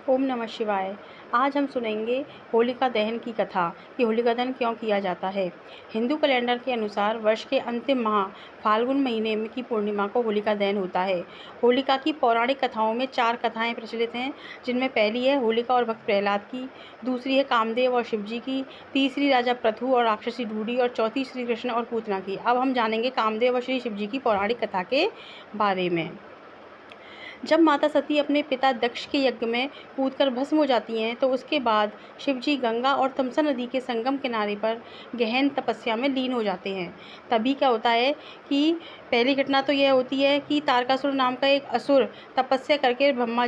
ओम नमः शिवाय। आज हम सुनेंगे होलिका दहन की कथा कि होलिका दहन क्यों किया जाता है। हिंदू कैलेंडर के अनुसार वर्ष के अंतिम माह फाल्गुन महीने में की पूर्णिमा को होलिका दहन होता है। होलिका की पौराणिक कथाओं में 4 कथाएं प्रचलित हैं, जिनमें पहली है होलिका और भक्त प्रहलाद की, दूसरी है कामदेव और शिवजी की, तीसरी राजा पृथु और राक्षसी ढूढ़ी और चौथी श्री कृष्ण और पूतना की। अब हम जानेंगे कामदेव और श्री शिवजी की पौराणिक कथा के बारे में। जब माता सती अपने पिता दक्ष के यज्ञ में कूदकर भस्म हो जाती हैं, तो उसके बाद शिवजी गंगा और तमसा नदी के संगम किनारे पर गहन तपस्या में लीन हो जाते हैं। तभी क्या होता है कि पहली घटना तो यह होती है कि तारकासुर नाम का एक असुर तपस्या करके ब्रह्मा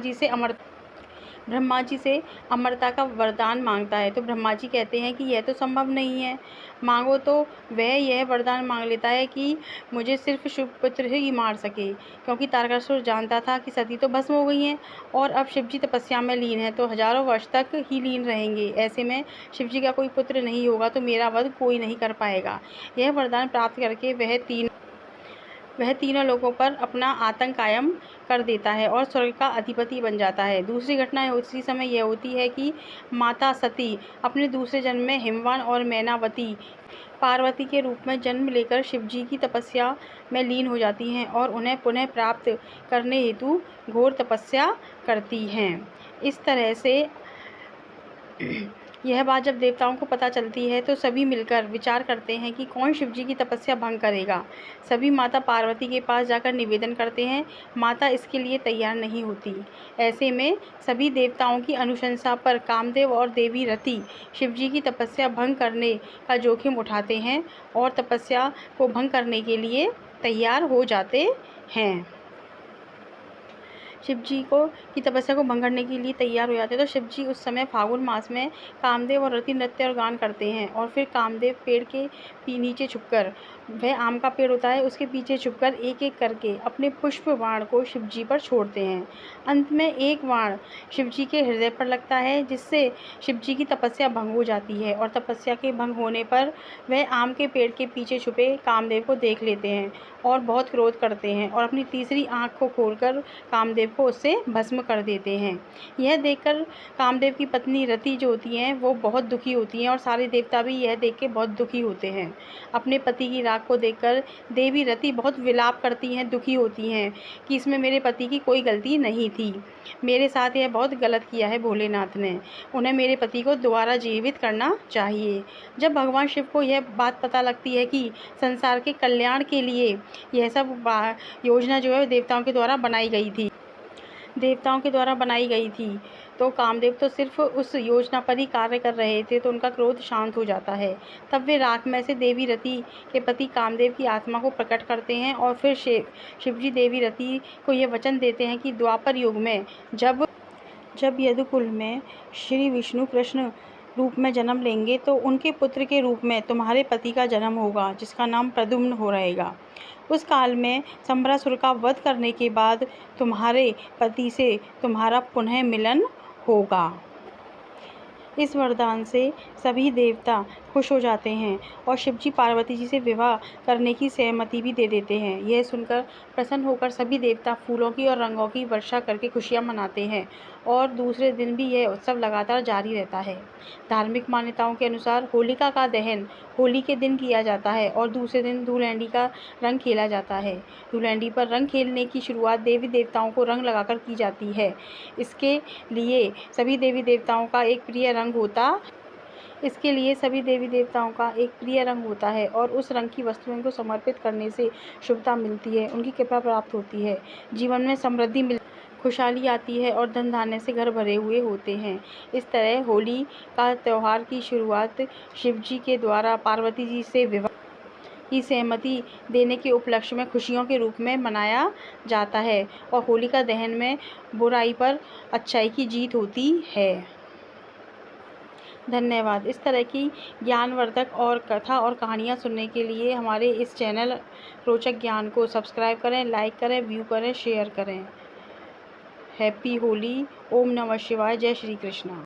जी से अमरता का वरदान मांगता है। तो ब्रह्मा जी कहते हैं कि यह तो संभव नहीं है, मांगो। तो वह यह वरदान मांग लेता है कि मुझे सिर्फ शुभ पुत्र ही मार सके, क्योंकि तारकासुर जानता था कि सती तो भस्म हो गई हैं और अब शिवजी तपस्या में लीन है, तो हजारों वर्ष तक ही लीन रहेंगे। ऐसे में शिवजी का कोई पुत्र नहीं होगा, तो मेरा वध कोई नहीं कर पाएगा। यह वरदान प्राप्त करके वह तीनों लोगों पर अपना आतंक कायम कर देता है और स्वर्ग का अधिपति बन जाता है। दूसरी घटना उसी समय यह होती है कि माता सती अपने दूसरे जन्म में हिमवान और मैनावती पार्वती के रूप में जन्म लेकर शिवजी की तपस्या में लीन हो जाती हैं और उन्हें पुनः प्राप्त करने हेतु घोर तपस्या करती हैं। इस तरह से यह बात जब देवताओं को पता चलती है, तो सभी मिलकर विचार करते हैं कि कौन शिवजी की तपस्या भंग करेगा। सभी माता पार्वती के पास जाकर निवेदन करते हैं। माता इसके लिए तैयार नहीं होती। ऐसे में सभी देवताओं की अनुशंसा पर कामदेव और देवी रति शिवजी की तपस्या भंग करने का जोखिम उठाते हैं और तपस्या को भंग करने के लिए तैयार हो जाते हैं। शिवजी की तपस्या को भंग करने के लिए तैयार हो जाते हैं। तो शिवजी उस समय फाल्गुन मास में कामदेव और रति नृत्य और गान करते हैं और फिर कामदेव पेड़ के नीचे छुपकर, वह आम का पेड़ होता है, उसके पीछे छुपकर एक एक करके अपने पुष्प बाण को शिवजी पर छोड़ते हैं। अंत में एक बाण शिवजी के हृदय पर लगता है, जिससे शिवजी की तपस्या भंग हो जाती है और तपस्या के भंग होने पर वह आम के पेड़ के पीछे छुपे कामदेव को देख लेते हैं और बहुत क्रोध करते हैं और अपनी तीसरी आँख को खोलकर कामदेव को उससे भस्म कर देते हैं। यह देखकर कामदेव की पत्नी रति जो होती हैं, वो बहुत दुखी होती हैं और सारे देवता भी यह देख के बहुत दुखी होते हैं। अपने पति की राख को देखकर देवी रति बहुत विलाप करती हैं, दुखी होती हैं कि इसमें मेरे पति की कोई गलती नहीं थी, मेरे साथ यह बहुत गलत किया है भोलेनाथ ने, उन्हें मेरे पति को दोबारा जीवित करना चाहिए। जब भगवान शिव को यह बात पता लगती है कि संसार के कल्याण के लिए यह सब योजना जो है देवताओं के द्वारा बनाई गई थी, तो कामदेव तो सिर्फ उस योजना पर ही कार्य कर रहे थे, तो उनका क्रोध शांत हो जाता है। तब वे राख में से देवी रति के पति कामदेव की आत्मा को प्रकट करते हैं और फिर शिवजी देवी रति को यह वचन देते हैं कि द्वापर युग में जब यदुकुल में श्री विष्णु कृष्ण रूप में जन्म लेंगे, तो उनके पुत्र के रूप में तुम्हारे पति का जन्म होगा, जिसका नाम प्रद्युम्न हो रहेगा। उस काल में संबरासुर का वध करने के बाद तुम्हारे पति से तुम्हारा पुनः मिलन होगा। इस वरदान से सभी देवता खुश हो जाते हैं और शिवजी पार्वती जी से विवाह करने की सहमति भी दे देते हैं। यह सुनकर प्रसन्न होकर सभी देवता फूलों की और रंगों की वर्षा करके खुशियां मनाते हैं और दूसरे दिन भी यह उत्सव लगातार जारी रहता है। धार्मिक मान्यताओं के अनुसार होलिका का दहन होली के दिन किया जाता है और दूसरे दिन धूलैंडी का रंग खेला जाता है। धूलैंडी पर रंग खेलने की शुरुआत देवी देवताओं को रंग लगाकर की जाती है। इसके लिए सभी देवी देवताओं का एक प्रिय रंग होता है और उस रंग की वस्तुओं को समर्पित करने से शुभता मिलती है, उनकी कृपा प्राप्त होती है, जीवन में समृद्धि खुशहाली आती है और धन धान्य से घर भरे हुए होते हैं। इस तरह होली का त्यौहार की शुरुआत शिवजी के द्वारा पार्वती जी से विवाह की सहमति देने के उपलक्ष्य में खुशियों के रूप में मनाया जाता है और होलिका दहन में बुराई पर अच्छाई की जीत होती है। धन्यवाद। इस तरह की ज्ञानवर्धक और कथा और कहानियाँ सुनने के लिए हमारे इस चैनल रोचक ज्ञान को सब्सक्राइब करें, लाइक करें, व्यू करें, शेयर करें। हैप्पी होली। ओम नमः शिवाय। जय श्री कृष्ण।